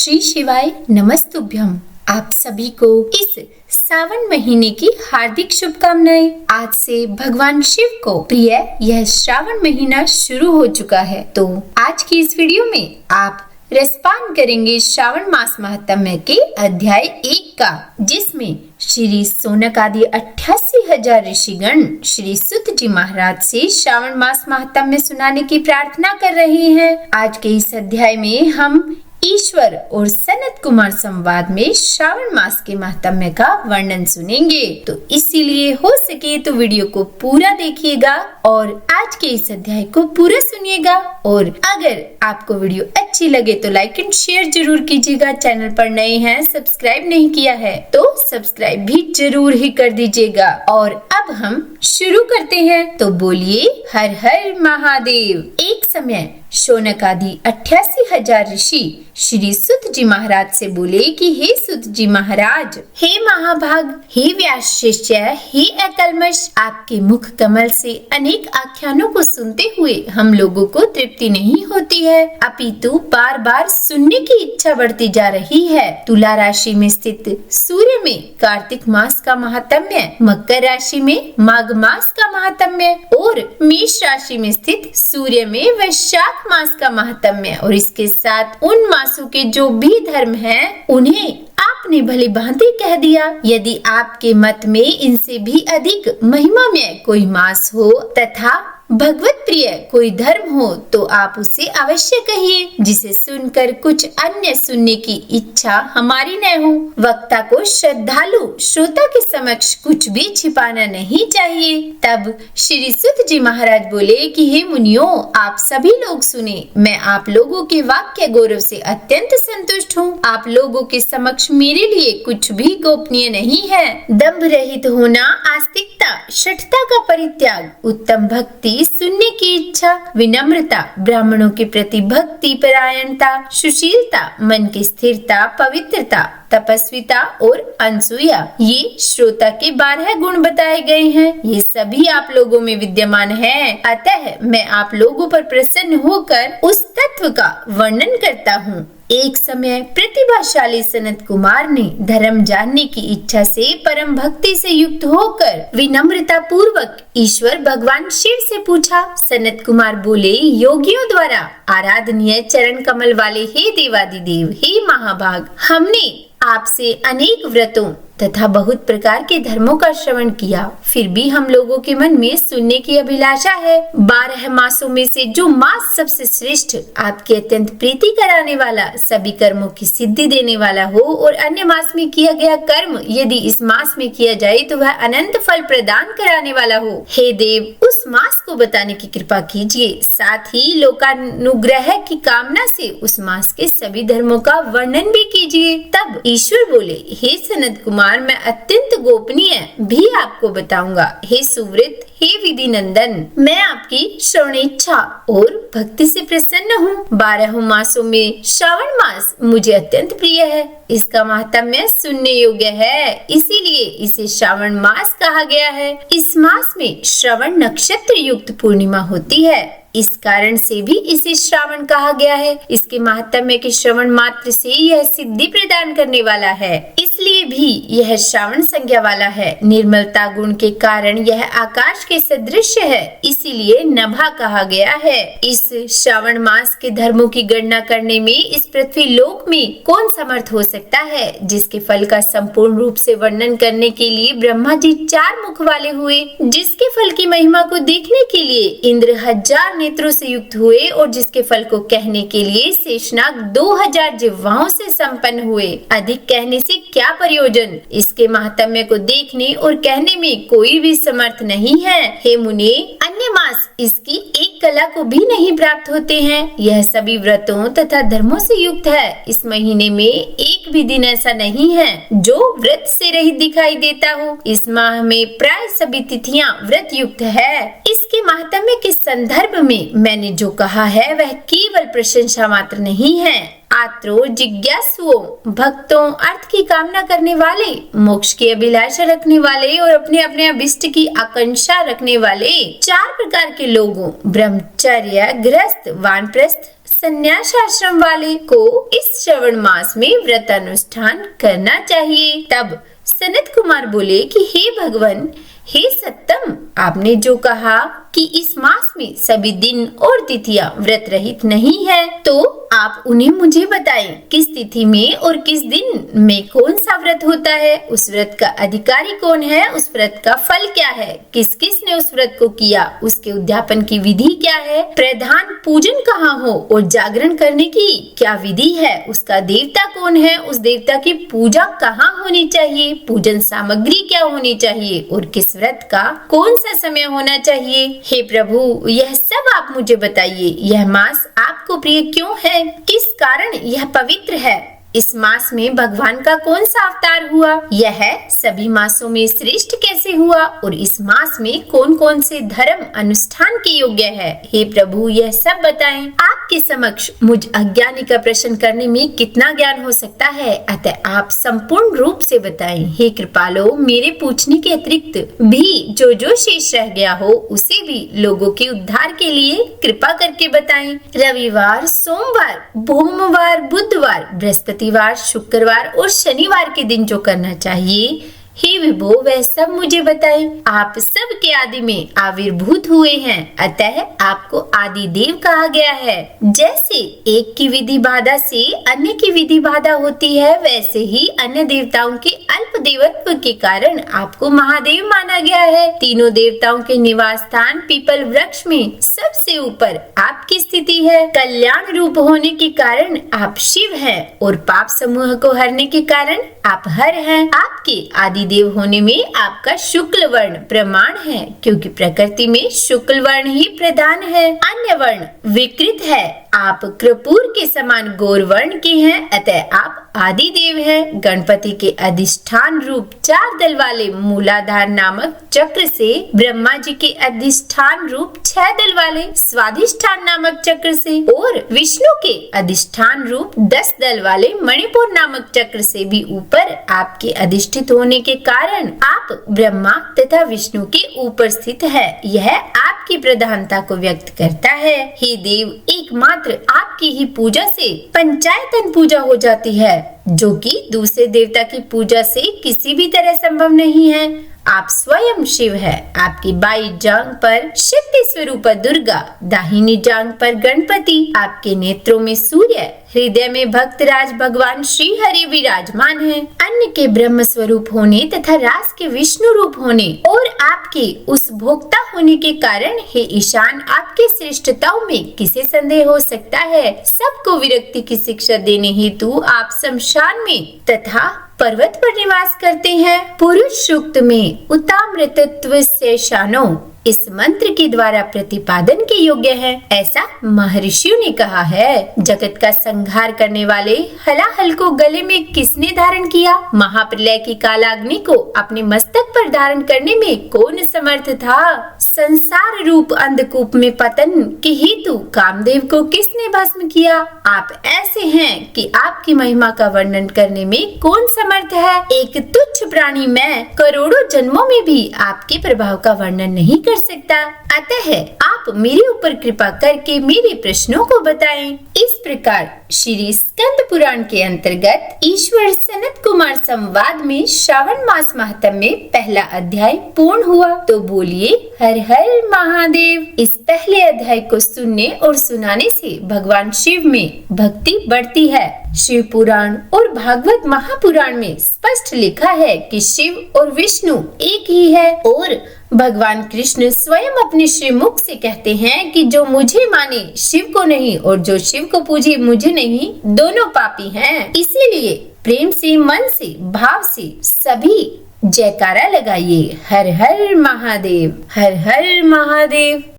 श्री शिवाय नमस्तुभ्यम। आप सभी को इस सावन महीने की हार्दिक शुभकामनाएं। आज से भगवान शिव को प्रिय यह श्रावण महीना शुरू हो चुका है, तो आज की इस वीडियो में आप रसपान करेंगे श्रावण मास महात्म्य के अध्याय 1 का, जिसमें श्री सौनक आदि 88,000 ऋषिगण श्री सुत जी महाराज से श्रावण मास महात्म्य सुनाने की प्रार्थना कर रहे हैं। आज के इस अध्याय में हम ईश्वर और सनत कुमार संवाद में श्रावण मास के महात्म्य का वर्णन सुनेंगे, तो इसीलिए हो सके तो वीडियो को पूरा देखिएगा और आज के इस अध्याय को पूरा सुनिएगा। और अगर आपको वीडियो अच्छी लगे तो लाइक एंड शेयर जरूर कीजिएगा। चैनल पर नए हैं, सब्सक्राइब नहीं किया है तो सब्सक्राइब भी जरूर ही कर दीजिएगा। और अब हम शुरू करते हैं, तो बोलिए हर हर महादेव। एक समय शौनक आदि 88,000 ऋषि श्री सुत जी महाराज से बोले कि हे सुत जी महाराज, हे महाभाग, हे व्यास शिष्य, हे अकल्मष, आपके मुख कमल से अनेक आख्यानों को सुनते हुए हम लोगों को तृप्ति नहीं होती है, अपितु बार बार सुनने की इच्छा बढ़ती जा रही है। तुला राशि में स्थित सूर्य में कार्तिक मास का महात्म्य, मकर राशि में माघ मास का महात्म्य और मेष राशि में स्थित सूर्य में वैशाख मास का महात्म्य, और इसके साथ उन मासों के जो भी धर्म हैं उन्हें आपने भली भांति कह दिया। यदि आपके मत में इनसे भी अधिक महिमामय कोई मास हो तथा भगवत प्रिय कोई धर्म हो तो आप उसे अवश्य कहिए, जिसे सुनकर कुछ अन्य सुनने की इच्छा हमारी न हो। वक्ता को श्रद्धालु श्रोता के समक्ष कुछ भी छिपाना नहीं चाहिए। तब श्री सुत जी महाराज बोले कि हे मुनियों, आप सभी लोग सुने, मैं आप लोगों के वाक्य गौरव से अत्यंत संतुष्ट हूँ। आप लोगों के समक्ष मेरे लिए कुछ भी गोपनीय नहीं है। दंभ रहित होना, आस्तिकता, शठता का परित्याग, उत्तम भक्ति, सुनने की इच्छा, विनम्रता, ब्राह्मणों के प्रति भक्ति परायणता, सुशीलता, मन की स्थिरता, पवित्रता, तपस्विता और अनसूया, ये श्रोता के 12 गुण बताए गए हैं। ये सभी आप लोगों में विद्यमान है। अतः मैं आप लोगों पर प्रसन्न होकर उस तत्व का वर्णन करता हूँ। एक समय प्रतिभाशाली सनत कुमार ने धर्म जानने की इच्छा से परम भक्ति से युक्त होकर विनम्रता पूर्वक ईश्वर भगवान शिव से पूछा। सनत कुमार बोले, योगियों द्वारा आराधनीय चरण कमल वाले हे देवादिदेव, हे महाभाग, हमने आपसे अनेक व्रतों तथा बहुत प्रकार के धर्मों का श्रवण किया, फिर भी हम लोगों के मन में सुनने की अभिलाषा है। 12 मासों में से जो मास सबसे श्रेष्ठ, आपके अत्यंत प्रीति कराने वाला, सभी कर्मों की सिद्धि देने वाला हो और अन्य मास में किया गया कर्म यदि इस मास में किया जाए तो वह अनंत फल प्रदान कराने वाला हो, हे देव, उस मास को बताने की कृपा कीजिए। साथ ही लोकानुग्रह की कामना से उस मास के सभी धर्मों का वर्णन भी कीजिए। तब ईश्वर बोले, हे सनत कुमार, मैं अत्यंत गोपनीय भी आपको बताऊंगा। हे सुव्रत, हे विधि नंदन, मैं आपकी श्रवण इच्छा और भक्ति से प्रसन्न हूँ। 12 मासों में श्रावण मास मुझे अत्यंत प्रिय है। इसका महात्म्य सुनने योग्य है, इसीलिए इसे श्रावण मास कहा गया है। इस मास में श्रवण नक्षत्र युक्त पूर्णिमा होती है, इस कारण से भी इसे श्रावण कहा गया है। इसके महात्म्य के श्रवण मात्र से यह सिद्धि प्रदान करने वाला है, इसलिए भी यह श्रावण संज्ञा वाला है। निर्मलता गुण के कारण यह आकाश के सदृश है, इसीलिए नभा कहा गया है। इस श्रावण मास के धर्मों की गणना करने में इस पृथ्वी लोक में कौन समर्थ हो सकता है, जिसके फल का संपूर्ण रूप से वर्णन करने के लिए ब्रह्मा जी 4 मुख वाले हुए, जिसके फल की महिमा को देखने के लिए इंद्र 1000 नेत्रों से युक्त हुए और जिसके फल को कहने के लिए शेषनाग 2000 जिह्वाओं से संपन्न हुए। अधिक कहने से क्या प्रयोजन, इसके महात्म्य को देखने और कहने में कोई भी समर्थ नहीं है। हे मुने, अन्य मास इसकी एक कला को भी नहीं प्राप्त होते हैं। यह सभी व्रतों तथा धर्मों से युक्त है। इस महीने में एक भी दिन ऐसा नहीं है जो व्रत से रहित दिखाई देता हो। इस माह में प्राय सभी तिथियां व्रत युक्त है। इसके महात्म्य के संदर्भ में मैंने जो कहा है वह केवल प्रशंसा मात्र नहीं है। आत्रो जिज्ञासुओं, भक्तों, अर्थ की कामना करने वाले, मोक्ष की अभिलाषा रखने वाले और अपने अपने अभिष्ट की आकांक्षा रखने वाले 4 प्रकार के लोगों, ब्रह्मचर्य, गृहस्थ, वानप्रस्थ, संन्यास आश्रम वाले को इस श्रवण मास में व्रत अनुष्ठान करना चाहिए। तब सनत कुमार बोले कि हे भगवान, हे सत्तम, आपने जो कहा कि इस मास में सभी दिन और तिथियां व्रत रहित नहीं है, तो आप उन्हें मुझे बताएं, किस तिथि में और किस दिन में कौन सा व्रत होता है, उस व्रत का अधिकारी कौन है, उस व्रत का फल क्या है, किस किस ने उस व्रत को किया, उसके उद्यापन की विधि क्या है, प्रधान पूजन कहाँ हो और जागरण करने की क्या विधि है, उसका देवता कौन है, उस देवता की पूजा कहाँ होनी चाहिए, पूजन सामग्री क्या होनी चाहिए और किस व्रत का कौन सा समय होना चाहिए। हे प्रभु, यह सब आप मुझे बताइए। यह मास आपको प्रिय क्यों है, किस कारण यह पवित्र है, इस मास में भगवान का कौन सा अवतार हुआ, यह सभी मासों में श्रेष्ठ कैसे हुआ और इस मास में कौन कौन से धर्म अनुष्ठान के योग्य है। हे प्रभु, यह सब बताएं। आपके समक्ष मुझ अज्ञानी का प्रश्न करने में कितना ज्ञान हो सकता है, अतः आप संपूर्ण रूप से बताएं। हे कृपालो, मेरे पूछने के अतिरिक्त भी जो जो शेष रह गया हो उसे भी लोगों के उद्धार के लिए कृपा करके बताएं। रविवार, सोमवार, भोमवार, बुधवार, बृहस्पतिवार, शुक्रवार और शनिवार के दिन जो करना चाहिए, हे विभो, वह सब मुझे बताएं। आप सब के आदि में आविर्भूत हुए हैं, अतः आपको आदि देव कहा गया है। जैसे एक की विधि बाधा से अन्य की विधि बाधा होती है, वैसे ही अन्य देवताओं के अल्प देवत्व के कारण आपको महादेव माना गया है। तीनों देवताओं के निवास स्थान पीपल वृक्ष में सबसे ऊपर आपकी स्थिति है। कल्याण रूप होने के कारण आप शिव हैं और पाप समूह को हरने के कारण आप हर हैं। आपके आदि देव होने में आपका शुक्ल वर्ण प्रमाण है, क्योंकि प्रकृति में शुक्ल वर्ण ही प्रधान है, अन्य वर्ण विकृत है। आप कृपूर के समान गौर वर्ण के हैं, अतः आप आदि देव हैं। गणपति के अधिष्ठान रूप 4 दल वाले मूलाधार नामक चक्र से, ब्रह्मा जी के अधिष्ठान रूप 6 दल वाले स्वाधिष्ठान नामक चक्र से और विष्णु के अधिष्ठान रूप 10 दल वाले मणिपुर नामक चक्र से भी ऊपर आपके अधिष्ठित होने के कारण आप ब्रह्मा तथा विष्णु के ऊपर स्थित है। यह आपकी प्रधानता को व्यक्त करता है। हे देव, एकमात्र आपकी ही पूजा से पंचायतन पूजा हो जाती है, जो कि दूसरे देवता की पूजा से किसी भी तरह संभव नहीं है। आप स्वयं शिव है। आपकी बाई जांग पर शक्ति स्वरूप दुर्गा, दाहिनी जांग पर गणपति, आपके नेत्रों में सूर्य, हृदय में भक्तराज भगवान श्री हरि विराजमान है। अन्य के ब्रह्म स्वरूप होने तथा रास के विष्णु रूप होने और आपके उस भोक्ता होने के कारण, हे ईशान, आपके श्रेष्ठताओं में किसे संदेह हो सकता है। सबको विरक्ति की शिक्षा देने हेतु आप शमशान में तथा पर्वत पर निवास करते हैं। पुरुष सूक्त में उतामृतत्व से शानो इस मंत्र के द्वारा प्रतिपादन के योग्य है, ऐसा महर्षियों ने कहा है। जगत का संहार करने वाले हलाहल को गले में किसने धारण किया? महाप्रलय की कालाग्नि को अपने मस्तक पर धारण करने में कौन समर्थ था? संसार रूप अंधकूप में पतन के हेतु कामदेव को किसने भस्म किया? आप ऐसे हैं कि आपकी महिमा का वर्णन करने में कौन समर्थ है? एक तुच्छ प्राणी मैं करोड़ों जन्मों में भी आपके प्रभाव का वर्णन नहीं कर सकता, अतः आप मेरे ऊपर कृपा करके मेरे प्रश्नों को बताएं। इस प्रकार श्री स्कंद पुराण के अंतर्गत ईश्वर सनत कुमार संवाद में श्रावण मास महात्म्य में पहला अध्याय पूर्ण हुआ। तो बोलिए हर हर महादेव। इस पहले अध्याय को सुनने और सुनाने से भगवान शिव में भक्ति बढ़ती है। शिव पुराण और भागवत महापुराण में स्पष्ट लिखा है कि शिव और विष्णु एक ही है और भगवान कृष्ण स्वयं अपने श्रीमुख से कहते हैं कि जो मुझे माने शिव को नहीं और जो शिव को पूजे मुझे नहीं, दोनों पापी हैं। इसीलिए प्रेम से, मन से, भाव से सभी जयकारा लगाइए। हर हर महादेव, हर हर महादेव।